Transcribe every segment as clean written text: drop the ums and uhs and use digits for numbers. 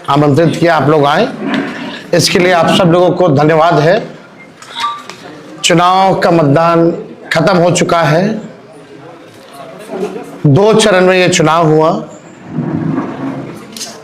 आमंत्रित किया, आप लोग आए, इसके लिए आप सब लोगों को धन्यवाद है। चुनाव का मतदान खत्म हो चुका है। 2 चरण में ये चुनाव हुआ।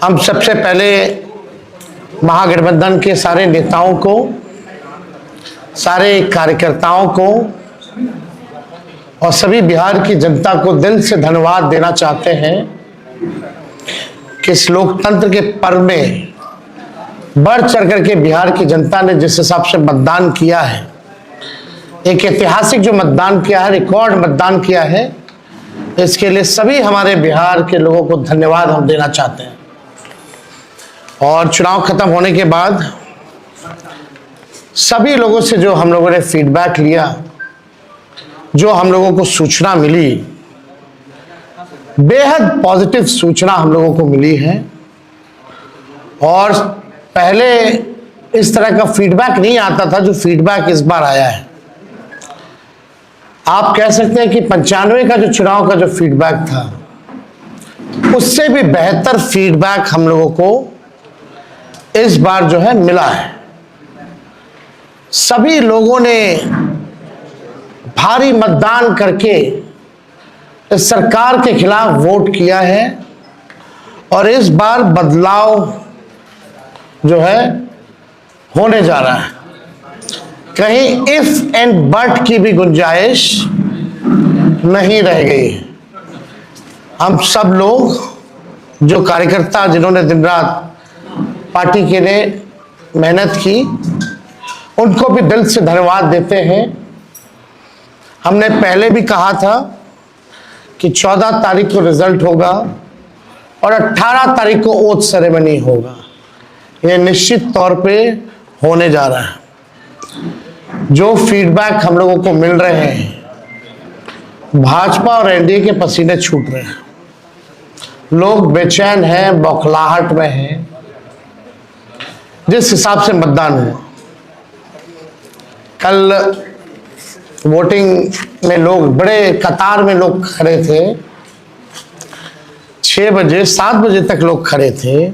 हम सबसे पहले महागठबंधन के सारे नेताओं को, सारे कार्यकर्ताओं को और सभी बिहार की जनता को दिल से धन्यवाद देना चाहते हैं कि इस लोकतंत्र के पर्व में बढ़ चढ़ करके बिहार की जनता ने जिस हिसाब से मतदान किया है, एक ऐतिहासिक जो मतदान किया है, रिकॉर्ड मतदान किया है, इसके लिए सभी हमारे बिहार के लोगों को धन्यवाद हम देना चाहते हैं। और चुनाव खत्म होने के बाद सभी लोगों से जो हम लोगों ने फीडबैक लिया, जो हम लोगों को सूचना मिली, बेहद पॉजिटिव सूचना हम लोगों को मिली है। और पहले इस तरह का फीडबैक नहीं आता था जो फीडबैक इस बार आया है। आप कह सकते हैं कि 95 का जो चुनाव का जो फीडबैक था, उससे भी बेहतर फीडबैक हम लोगों को इस बार जो है मिला है। सभी लोगों ने भारी मतदान करके इस सरकार के खिलाफ वोट किया है और इस बार बदलाव जो है होने जा रहा है। कहीं इफ एंड बट की भी गुंजाइश नहीं रह गई। हम सब लोग जो कार्यकर्ता जिन्होंने दिन रात पार्टी के लिए मेहनत की, उनको भी दिल से धन्यवाद देते हैं। हमने पहले भी कहा था कि 14 तारीख को रिजल्ट होगा और 18 तारीख को ओथ सेरेमनी होगा। यह निश्चित तौर पे होने जा रहा है। जो फीडबैक हम लोगों को मिल रहे हैं, भाजपा और एनडीए के पसीने छूट रहे हैं। लोग बेचैन हैं, बौखलाहट में हैं। जिस हिसाब से मतदान हुआ, कल वोटिंग में लोग बड़े कतार में लोग खड़े थे। 6 बजे 7 बजे तक लोग खड़े थे।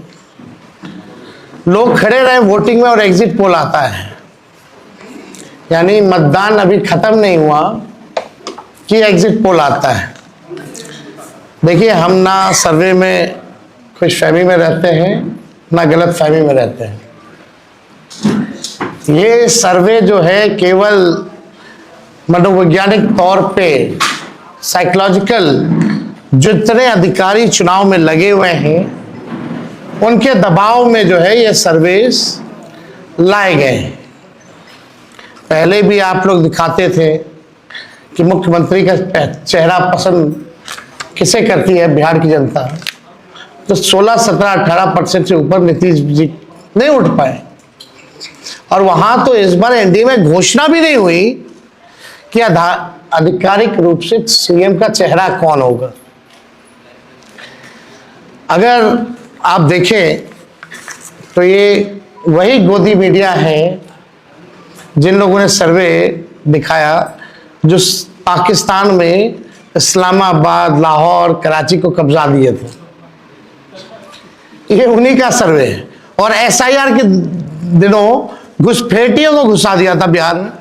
लोग खड़े रहे वोटिंग में और एग्जिट पोल आता है, यानी मतदान अभी खत्म नहीं हुआ कि एग्जिट पोल आता है। देखिए, हम ना सर्वे में खुशफहमी में रहते हैं, ना गलत फहमी में रहते हैं। ये सर्वे जो है केवल मनोवैज्ञानिक तौर पे, साइकोलॉजिकल, जितने अधिकारी चुनाव में लगे हुए हैं उनके दबाव में जो है ये सर्वेस लाए गए। पहले भी आप लोग दिखाते थे कि मुख्यमंत्री का चेहरा पसंद किसे करती है बिहार की जनता, तो 16, 17, 18% से ऊपर नीतीश जी नहीं उठ पाए। और वहां तो इस बार एनडीए में घोषणा भी नहीं हुई कि आधिकारिक रूप से सीएम का चेहरा कौन होगा। अगर आप देखें तो ये वही गोदी मीडिया है जिन लोगों ने सर्वे दिखाया, जो पाकिस्तान में इस्लामाबाद, लाहौर, कराची को कब्जा दिए थे। ये उन्हीं का सर्वे है। और एसआईआर के दिनों घुसपैठियों को घुसा दिया था बिहार में।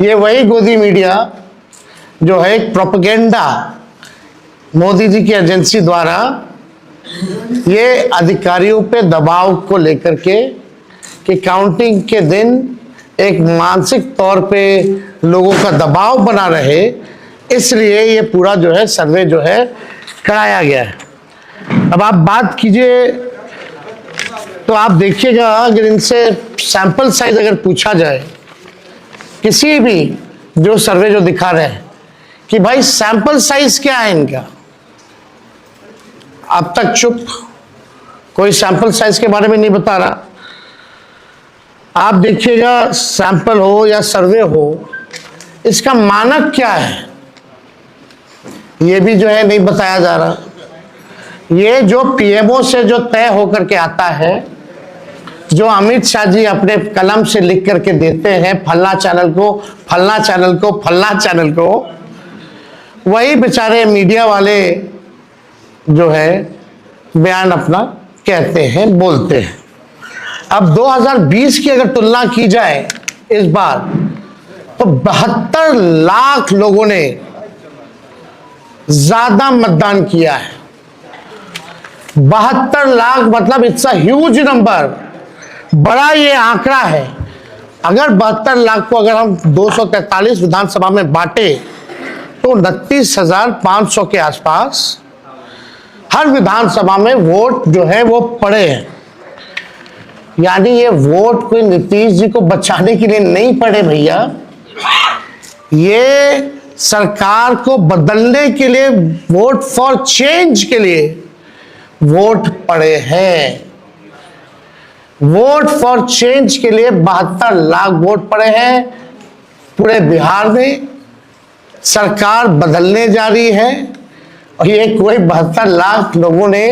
ये वही गोदी मीडिया जो है एक प्रोपेगेंडा मोदी जी की एजेंसी द्वारा ये अधिकारियों पे दबाव को लेकर के कि काउंटिंग के दिन एक मानसिक तौर पे लोगों का दबाव बना रहे, इसलिए ये पूरा जो है सर्वे जो है कराया गया है। अब आप बात कीजिए तो आप देखिएगा, अगर इनसे सैंपल साइज अगर पूछा जाए, किसी भी जो सर्वे जो दिखा रहे हैं कि भाई सैंपल साइज क्या है इनका, अब तक चुप, कोई सैंपल साइज के बारे में नहीं बता रहा। आप देखिएगा, सैंपल हो या सर्वे हो, इसका मानक क्या है ये भी जो है नहीं बताया जा रहा। ये जो पीएमओ से जो तय होकर के आता है, जो अमित शाह जी अपने कलम से लिख करके देते हैं फलना चैनल को, फलना चैनल को, फलना चैनल को, वही बेचारे मीडिया वाले जो है बयान अपना कहते हैं, बोलते हैं। अब 2020 की अगर तुलना की जाए इस बार, तो 72 लाख लोगों ने ज्यादा मतदान किया है। 72 लाख मतलब इट्स अ ह्यूज नंबर, बड़ा ये आंकड़ा है। अगर 72 लाख को अगर हम 243 विधानसभा में बांटे तो 29,500 के आसपास हर विधानसभा में वोट जो है वो पड़े हैं। यानी ये वोट कोई नीतीश जी को बचाने के लिए नहीं पड़े भैया, ये सरकार को बदलने के लिए, वोट फॉर चेंज के लिए वोट पड़े हैं। वोट फॉर चेंज के लिए 72 लाख वोट पड़े हैं पूरे बिहार में। सरकार बदलने जा रही है और ये कोई 72 लाख लोगों ने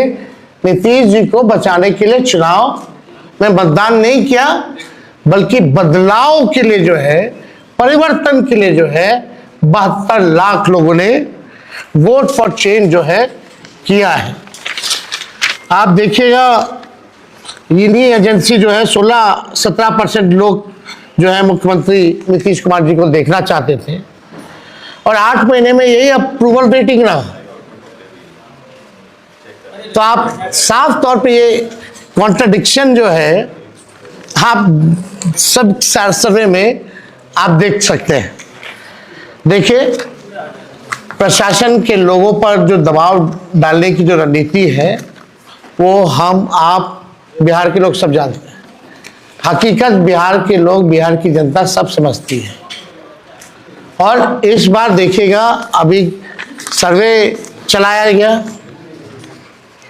नीतीश जी को बचाने के लिए चुनाव में मतदान नहीं किया, बल्कि बदलाव के लिए जो है, परिवर्तन के लिए जो है 72 लाख लोगों ने वोट फॉर चेंज जो है किया है। आप देखिएगा इन्हीं एजेंसी जो है 16-17% लोग जो है मुख्यमंत्री नीतीश कुमार जी को देखना चाहते थे और 8 महीने में यही अप्रूवल रेटिंग रहा। तो आप साफ तौर पे ये कॉन्ट्रडिक्शन जो है आप सब सर्वे में आप देख सकते हैं। देखिए, प्रशासन के लोगों पर जो दबाव डालने की जो रणनीति है वो हम आप बिहार के लोग सब जानते हैं। हकीकत बिहार के लोग, बिहार की जनता सब समझती है। और इस बार देखिएगा, अभी सर्वे चलाया गया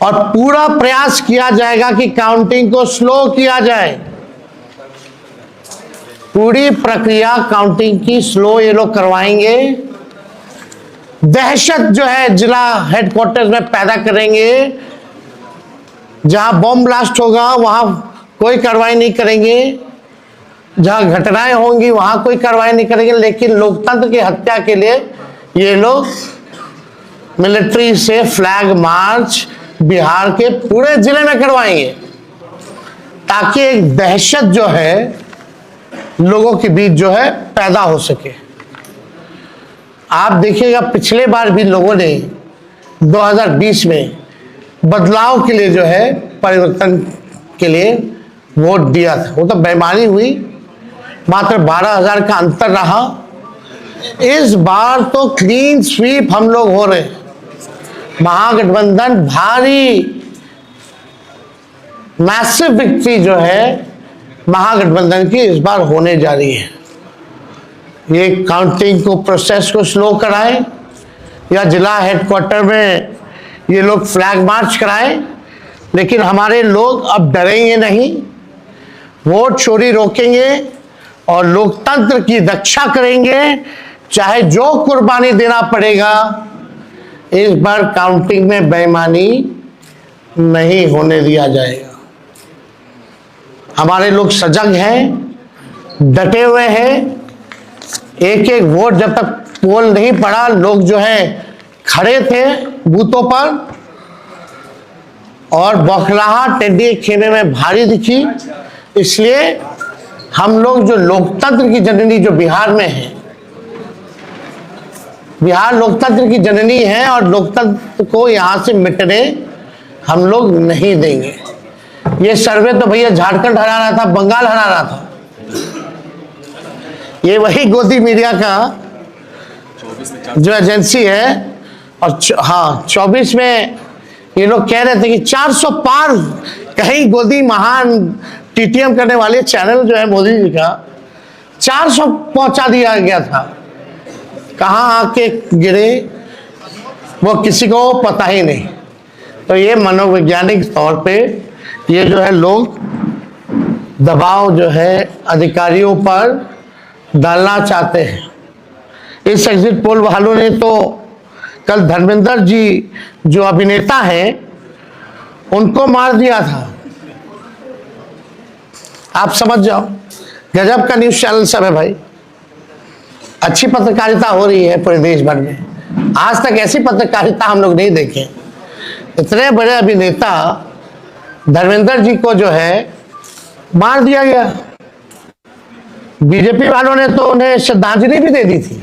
और पूरा प्रयास किया जाएगा कि काउंटिंग को स्लो किया जाए। पूरी प्रक्रिया काउंटिंग की स्लो ये लोग करवाएंगे। दहशत जो है जिला हेडक्वार्टर्स में पैदा करेंगे। जहां बॉम्ब ब्लास्ट होगा वहां कोई कार्रवाई नहीं करेंगे, जहां घटनाएं होंगी वहां कोई कार्रवाई नहीं करेंगे। लेकिन लोकतंत्र की हत्या के लिए ये लोग मिलिट्री से फ्लैग मार्च बिहार के पूरे जिले में करवाएंगे, ताकि एक दहशत जो है लोगों के बीच जो है पैदा हो सके। आप देखिएगा, पिछले बार भी लोगों ने 2020 में बदलाव के लिए जो है, परिवर्तन के लिए वोट दिया था। वो तो बेईमानी हुई, मात्र 12,000 का अंतर रहा। इस बार तो क्लीन स्वीप हम लोग हो रहे हैं। महागठबंधन भारी मैसिव विक्ट्री जो है महागठबंधन की इस बार होने जा रही है। ये काउंटिंग को, प्रोसेस को स्लो कराएं या जिला हेडक्वार्टर में ये लोग फ्लैग मार्च कराएं, लेकिन हमारे लोग अब डरेंगे नहीं, वोट चोरी रोकेंगे और लोकतंत्र की रक्षा करेंगे, चाहे जो कुर्बानी देना पड़ेगा। इस बार काउंटिंग में बेईमानी नहीं होने दिया जाएगा। हमारे लोग सजग हैं, डटे हुए हैं। एक एक वोट जब तक पोल नहीं पड़ा, लोग जो है खड़े थे बूथों पर और बौखलाहट टेढ़े खेमे में भारी दिखी। इसलिए हम लोग जो लोकतंत्र की जननी जो बिहार में है, बिहार लोकतंत्र की जननी है और लोकतंत्र को यहां से मिटने हम लोग नहीं देंगे। ये सर्वे तो भैया झारखंड हरा रहा था, बंगाल हरा रहा था। ये वही गोदी मीडिया का जो एजेंसी है। और हाँ, 24 में ये लोग कह रहे थे कि 400 पार, कहीं गोदी महान टीटीएम करने वाले चैनल जो है मोदी जी का 400 पहुंचा दिया गया था। कहाँ आके गिरे वो किसी को पता ही नहीं। तो ये मनोवैज्ञानिक तौर पे ये जो है लोग दबाव जो है अधिकारियों पर डालना चाहते हैं। इस एग्जिट पोल वालों ने तो कल धर्मेंद्र जी जो अभिनेता हैं उनको मार दिया था। आप समझ जाओ, गजब का न्यूज चैनल सब है भाई। अच्छी पत्रकारिता हो रही है पूरे देश भर में। आज तक ऐसी पत्रकारिता हम लोग नहीं देखे। इतने बड़े अभिनेता धर्मेंद्र जी को जो है मार दिया गया। बीजेपी वालों ने तो उन्हें श्रद्धांजलि भी दे दी थी।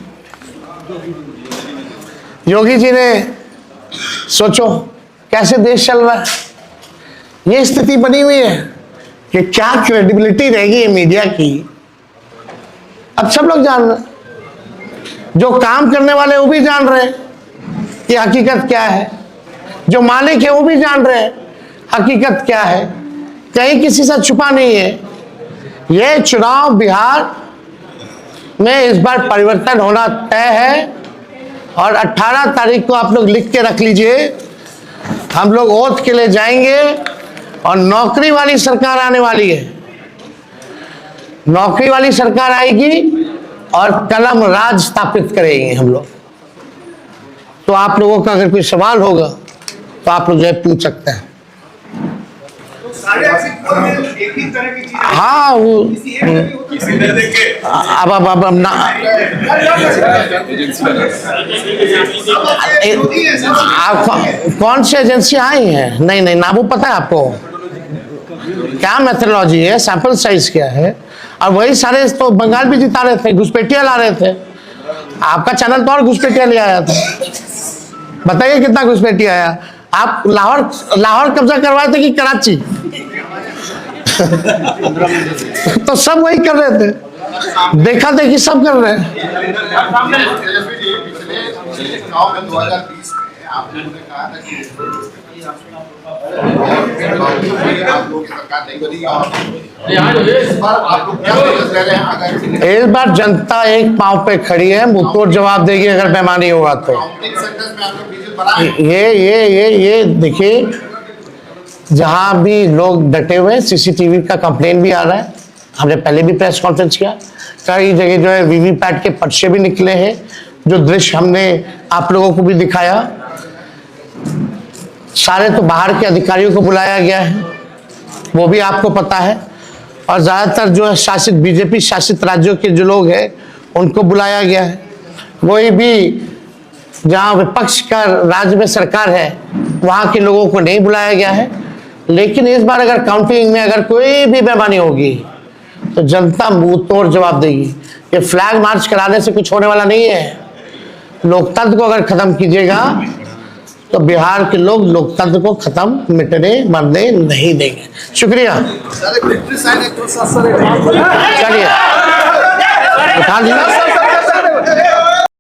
योगी जी ने, सोचो कैसे देश चल रहा है। ये स्थिति बनी हुई है कि क्या क्रेडिबिलिटी रहेगी मीडिया की। अब सब लोग जान रहे हैं, जो काम करने वाले वो भी जान रहे हैं कि हकीकत क्या है, जो मालिक है वो भी जान रहे हैं हकीकत क्या है। कहीं किसी से छुपा नहीं है। यह चुनाव बिहार में इस बार परिवर्तन होना तय है और 18 तारीख को आप लोग लिख के रख लीजिए, हम लोग ओथ के लिए जाएंगे और नौकरी वाली सरकार आने वाली है। नौकरी वाली सरकार आएगी और कलम राज स्थापित करेंगे हम लोग। तो आप लोगों का अगर कोई सवाल होगा तो आप लोग जो है पूछ सकते हैं। हाँ, वो अब ना आप कौन सी एजेंसी आई हैं? नहीं, ना वो पता है आपको क्या मेथोडोलॉजी है, सैंपल साइज क्या है। और वही सारे तो बंगाल भी जिता रहे थे, घुसपैठिया ला रहे थे। आपका चैनल तो और घुसपैठिया ले आया था। बताइए कितना घुसपैठिया आया। आप लाहौर कब्जा करवाए थे कि कराची? तो सब वही कर रहे थे, देखा देखी सब कर रहे हैं। इस बार जनता एक पांव पे खड़ी है, मुंहतोड़ जवाब देगी अगर बेईमानी होगा तो। ये देखिए, जहां भी लोग डटे हुए, सीसीटीवी का कंप्लेन भी आ रहा है। हमने पहले भी प्रेस कॉन्फ्रेंस किया, कई जगह जो है वीवीपैट के पर्चे भी निकले हैं, जो दृश्य हमने आप लोगों को भी दिखाया। सारे तो बाहर के अधिकारियों को बुलाया गया है, वो भी आपको पता है। और ज़्यादातर जो है शासित बीजेपी शासित राज्यों के जो लोग हैं उनको बुलाया गया है। कोई भी जहाँ विपक्ष का राज्य में सरकार है वहाँ के लोगों को नहीं बुलाया गया है। लेकिन इस बार अगर काउंटिंग में अगर कोई भी बेईमानी होगी तो जनता मुंह तोड़ जवाब देगी। ये फ्लैग मार्च कराने से कुछ होने वाला नहीं है। लोकतंत्र को अगर खत्म कीजिएगा तो बिहार के लोग लोकतंत्र को खत्म मिटने मरने नहीं देंगे। शुक्रिया। चलिए उठा लीजिए।